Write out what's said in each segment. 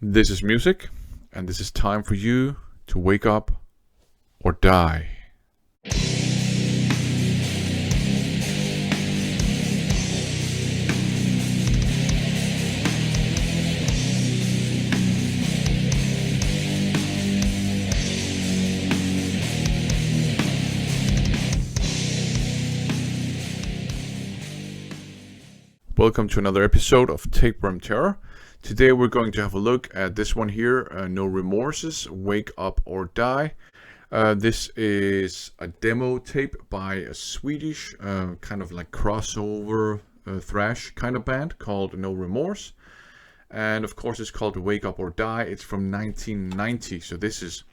This is music, and this is time for you to wake up or die. Welcome to another episode of Tapeworm Terror. Today we're going to have a look at this one here, No Remorse's Wake Up or Die. This is a demo tape by a Swedish kind of like crossover thrash kind of band called No Remorse. And of course it's called Wake Up or Die. It's from 1990, so this is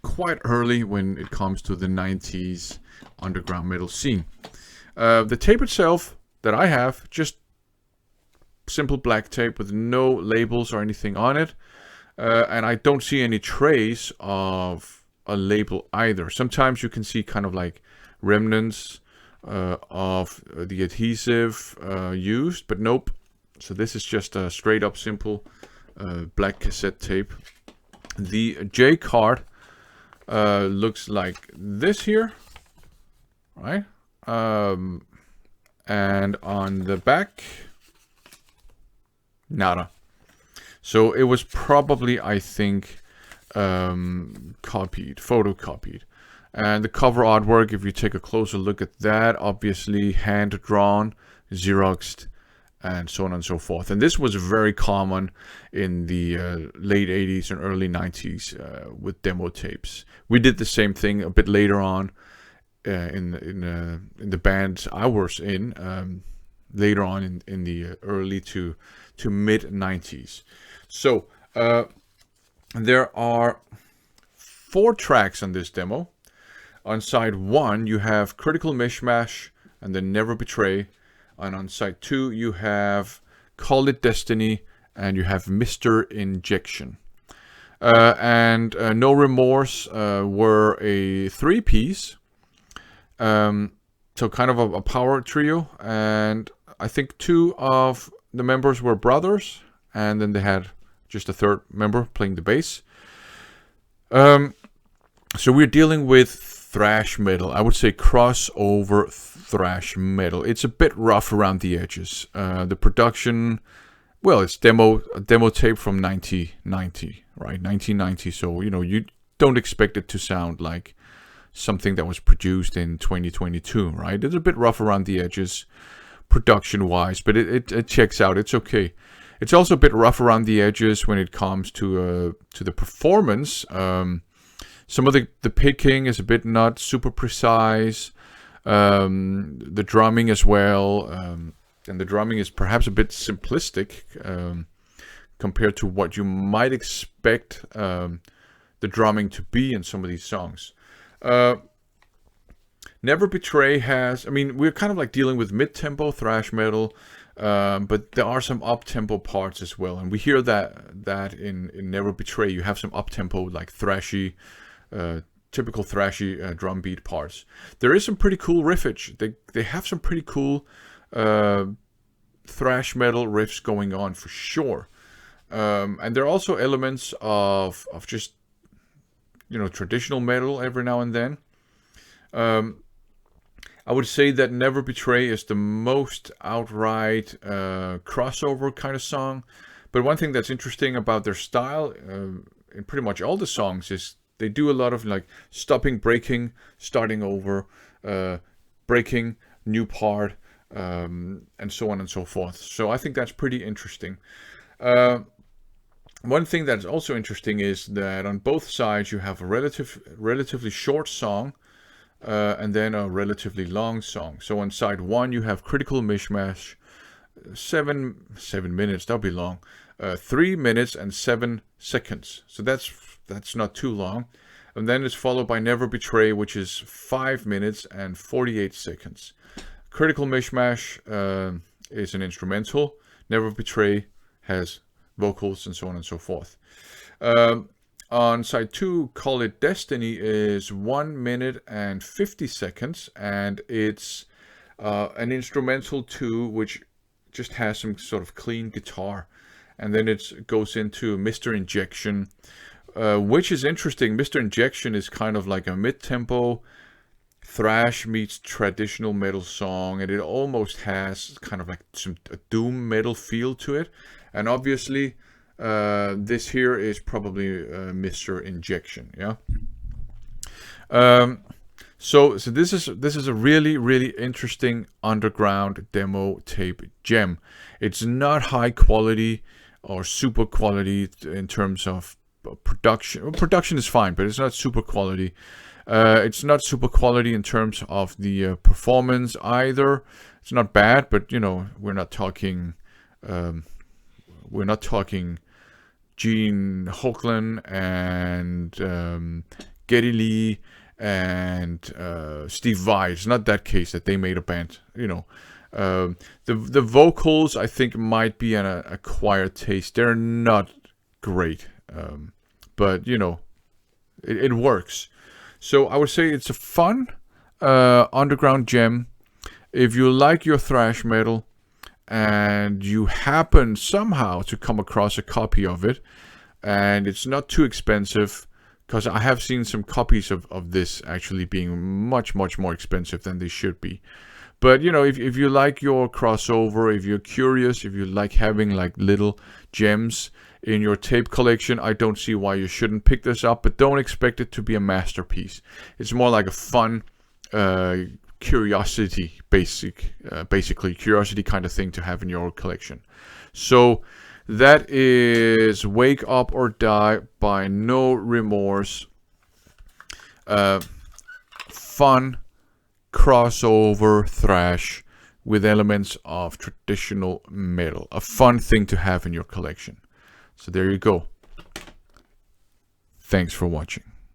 quite early when it comes to the 90s underground metal scene. The tape itself that I have, just simple black tape with no labels or anything on it, and I don't see any trace of a label either. Sometimes you can see kind of like remnants of the adhesive used, but nope. So this is just a straight up simple black cassette tape. The J card looks like this here, right? And on the back, nada. So it was probably, I think, photocopied. And the cover artwork, if you take a closer look at that, obviously hand drawn, Xeroxed, and so on and so forth. And this was very common in the late 80s and early 90s with demo tapes. We did the same thing a bit later on. In the band I was in later on in the early to mid 90s. So there are 4 tracks on this demo. On side 1 you have Critical Mishmash and then Never Betray, and on side 2 you have Call It Destiny and you have Mr. Injection. And No Remorse were a 3-piece. So kind of a power trio, and I think 2 of the members were brothers, and then they had just a 3rd member playing the bass. So we're dealing with thrash metal. I would say crossover thrash metal. It's a bit rough around the edges. The production, well, it's a demo tape from 1990, right? 1990. So you don't expect it to sound like something that was produced in 2022, right? It's a bit rough around the edges production wise, but it checks out. It's okay. It's also a bit rough around the edges when it comes to the performance. Some of the picking is a bit not super precise. The drumming as well, and the drumming is perhaps a bit simplistic compared to what you might expect the drumming to be in some of these songs. Never Betray has, we're kind of like dealing with mid-tempo thrash metal, but there are some up-tempo parts as well, and we hear that in Never Betray. You have some up-tempo, like thrashy, typical thrashy drum beat parts. There is some pretty cool riffage. They have some pretty cool thrash metal riffs going on for sure, and there are also elements of just traditional metal every now and then. I would say that Never Betray is the most outright crossover kind of song. But one thing that's interesting about their style in pretty much all the songs is they do a lot of like stopping, breaking, starting over, breaking, new part, and so on and so forth. So I think that's pretty interesting. One thing that's also interesting is that on both sides you have a relatively short song and then a relatively long song. So on side 1 you have Critical Mishmash, 7 minutes, that'll be long, 3 minutes and 7 seconds. So that's not too long. And then it's followed by Never Betray, which is 5 minutes and 48 seconds. Critical Mishmash is an instrumental. Never Betray has vocals and so on and so forth. On side 2, Call It Destiny is 1 minute and 50 seconds, and it's an instrumental too, which just has some sort of clean guitar. and then it goes into Mr. Injection, which is interesting. Mr. Injection is kind of like a mid-tempo thrash meets traditional metal song, and it almost has kind of like a doom metal feel to it. And obviously, this here is probably Mr. Injection, yeah. So this is a really interesting underground demo tape gem. It's not high quality or super quality in terms of production. Well, production is fine, but it's not super quality. It's not super quality in terms of the performance either. It's not bad, but you know, we're not talking Gene Hoglan and Geddy Lee and Steve Vai. It's not that case that they made a band. You know, the vocals I think might be an acquired taste. They're not great, but you know, it works. So I would say it's a fun underground gem. If you like your thrash metal and you happen somehow to come across a copy of it, and it's not too expensive, because I have seen some copies of this actually being much more expensive than they should be. But you know, if you like your crossover, if you're curious, if you like having like little gems in your tape collection, I don't see why you shouldn't pick this up, but don't expect it to be a masterpiece. It's more like a fun curiosity, basically curiosity kind of thing to have in your collection. So that is Wake Up or Die by No Remorse. Fun crossover thrash with elements of traditional metal. A fun thing to have in your collection. So there you go. Thanks for watching.